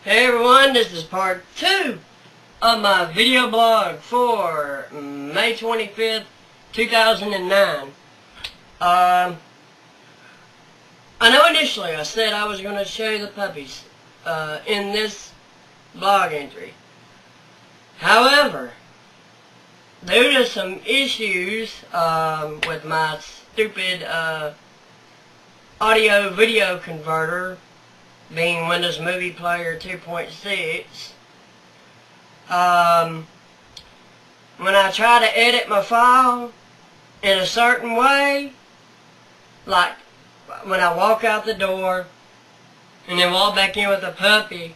Hey everyone, this is part 2 of my video blog for May 25th, 2009. I know initially I said I was going to show you the puppies in this blog entry. However, due to some issues with my stupid audio-video converter, being Windows Movie Player 2.6, when I try to edit my file in a certain way, like when I walk out the door and then walk back in with a puppy,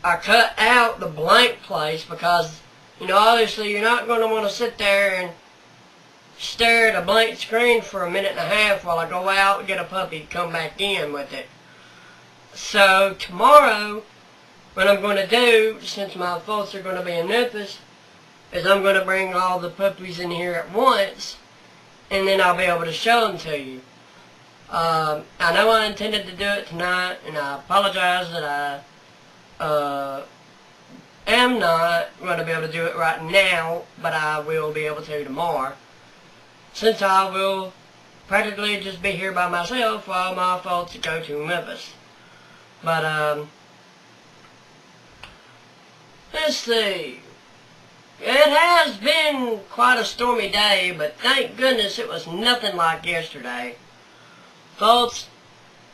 I cut out the blank place because, you know, obviously you're not going to want to sit there and stare at a blank screen for a minute and a half while I go out and get a puppy, come back in with it. So tomorrow, what I'm going to do, since my folks are going to be in Memphis, is I'm going to bring all the puppies in here at once, and then I'll be able to show them to you. I know I intended to do it tonight, and I apologize that I am not going to be able to do it right now, but I will be able to tomorrow, since I will practically just be here by myself while my folks go to Memphis. But, let's see. It has been quite a stormy day, but thank goodness it was nothing like yesterday. Folks,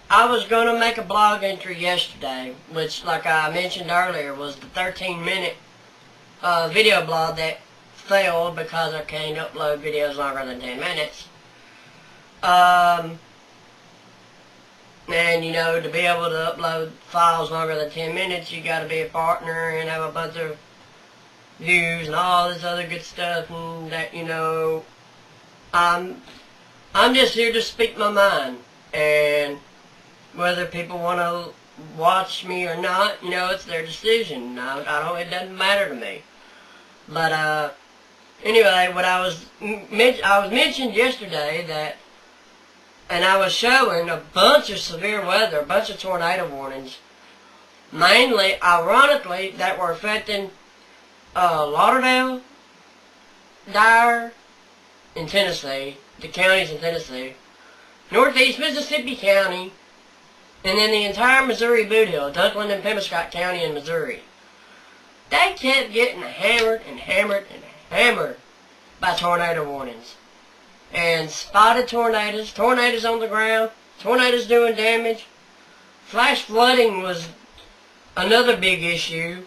I was going to make a blog entry yesterday, which, like I mentioned earlier, was the 13-minute video blog that failed because I can't upload videos longer than 10 minutes. And, you know, to be able to upload files longer than 10 minutes, you got to be a partner and have a bunch of views and all this other good stuff, and that, you know, I'm just here to speak my mind, and whether people want to watch me or not, you know, it's their decision. It doesn't matter to me. But, anyway, what I was mentioned yesterday that, and I was showing a bunch of severe weather, a bunch of tornado warnings, mainly, ironically, that were affecting Lauderdale, Dyer, in Tennessee, the counties in Tennessee, Northeast Mississippi County, and then the entire Missouri Boot Hill, Dunklin and Pemiscot County in Missouri. They kept getting hammered and hammered and hammered by tornado warnings. And spotted tornadoes, tornadoes on the ground, tornadoes doing damage. Flash flooding was another big issue.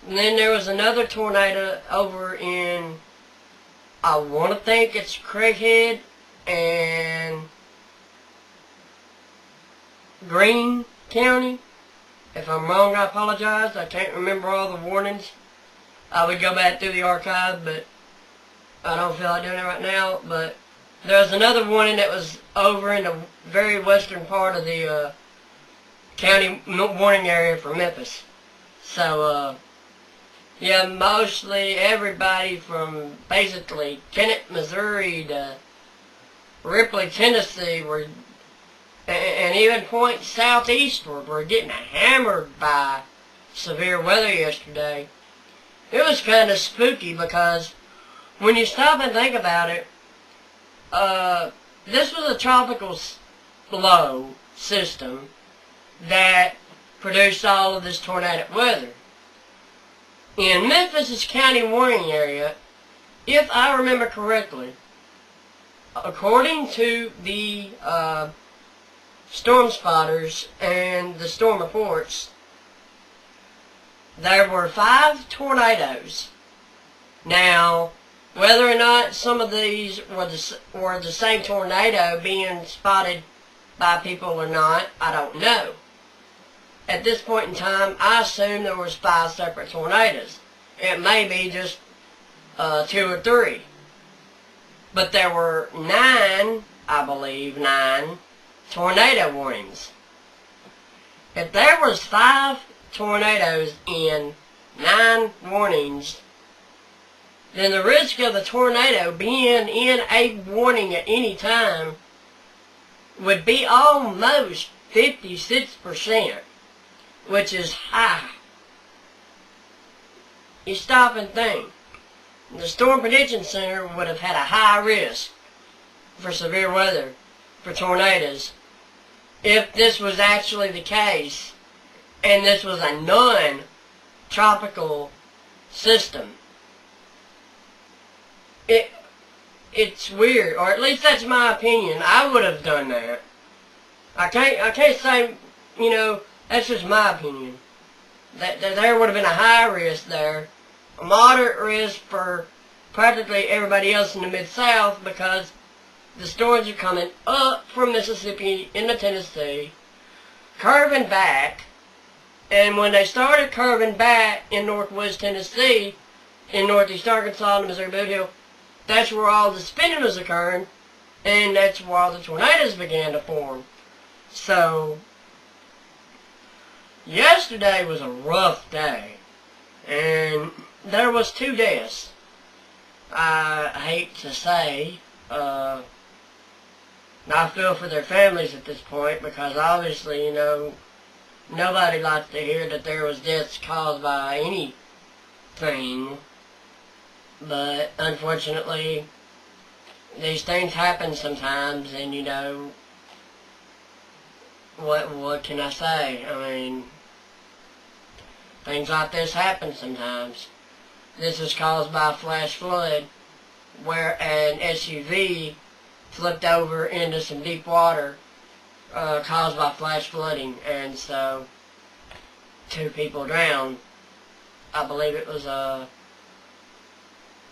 And then there was another tornado over in, I want to think it's Craighead and Greene County. If I'm wrong, I apologize. I can't remember all the warnings. I would go back through the archive, but I don't feel like doing it right now. But there was another warning that was over in the very western part of the county warning area for Memphis. So, yeah, mostly everybody from basically Kennett, Missouri to Ripley, Tennessee were, and even points southeastward, were getting hammered by severe weather yesterday. It was kind of spooky because when you stop and think about it, this was a tropical low system that produced all of this tornadic weather. In Memphis' county warning area, if I remember correctly, according to the storm spotters and the storm reports, there were 5 tornadoes. Now, whether or not some of these were the same tornado being spotted by people or not, I don't know. At this point in time, I assume there was 5 separate tornadoes. It may be just 2 or 3. But there were 9, I believe, 9 tornado warnings. If there was 5 tornadoes in 9 warnings, then the risk of a tornado being in a warning at any time would be almost 56%, which is high. you stop and think. The Storm Prediction Center would have had a high risk for severe weather, for tornadoes, if this was actually the case, and this was a non-tropical system. It's weird, or at least that's my opinion. I would have done that. I can't say, you know, that's just my opinion. That there would have been a high risk there, a moderate risk for practically everybody else in the Mid-South, because the storms are coming up from Mississippi into Tennessee, curving back, and when they started curving back in northwest Tennessee, in northeast Arkansas and Missouri Boot Hill, that's where all the spinning was occurring, and that's where all the tornadoes began to form. So, yesterday was a rough day, and there was 2 deaths. I hate to say, I feel for their families at this point, because obviously, you know, nobody likes to hear that there was deaths caused by anything. But unfortunately, these things happen sometimes, and you know, what can I say? I mean, things like this happen sometimes. This was caused by a flash flood, where an SUV flipped over into some deep water, caused by flash flooding, and so 2 people drowned. I believe it was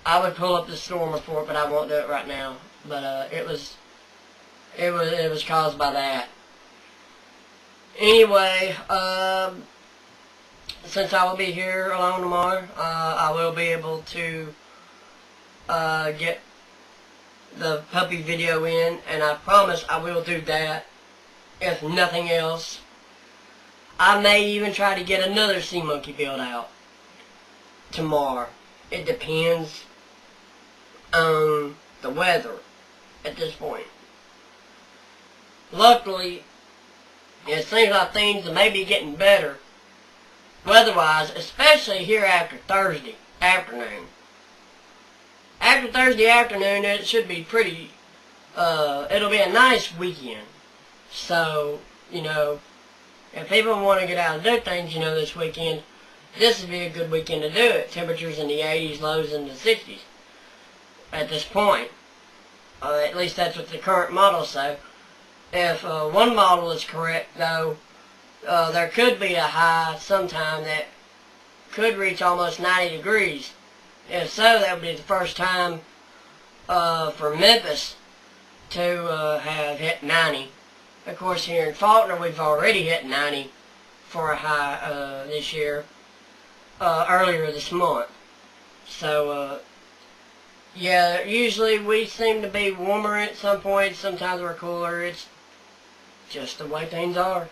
I would pull up the storm report, but I won't do it right now. But it was caused by that. Anyway, since I will be here alone tomorrow, I will be able to get the puppy video in, and I promise I will do that. If nothing else, I may even try to get another sea monkey build out tomorrow. It depends on the weather at this point. Luckily, it seems like things may be getting better weather-wise, especially here after Thursday afternoon. After Thursday afternoon, it should be pretty, it'll be a nice weekend. So, you know, if people want to get out and do things, you know, this weekend, this would be a good weekend to do it. Temperatures in the 80s, lows in the 60s at this point. At least that's what the current models say. If one model is correct, though, there could be a high sometime that could reach almost 90 degrees. If so, that would be the first time for Memphis to have hit 90. Of course, here in Faulkner, we've already hit 90 for a high this year, earlier this month. So, yeah, usually we seem to be warmer at some points. Sometimes we're cooler. It's just the way things are.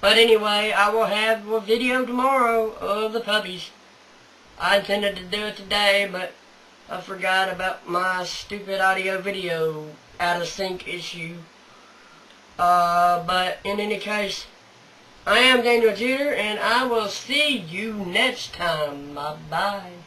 But anyway, I will have a video tomorrow of the puppies. I intended to do it today, but I forgot about my stupid audio video out of sync issue. But in any case, I am Daniel Jeter, and I will see you next time. Bye-bye.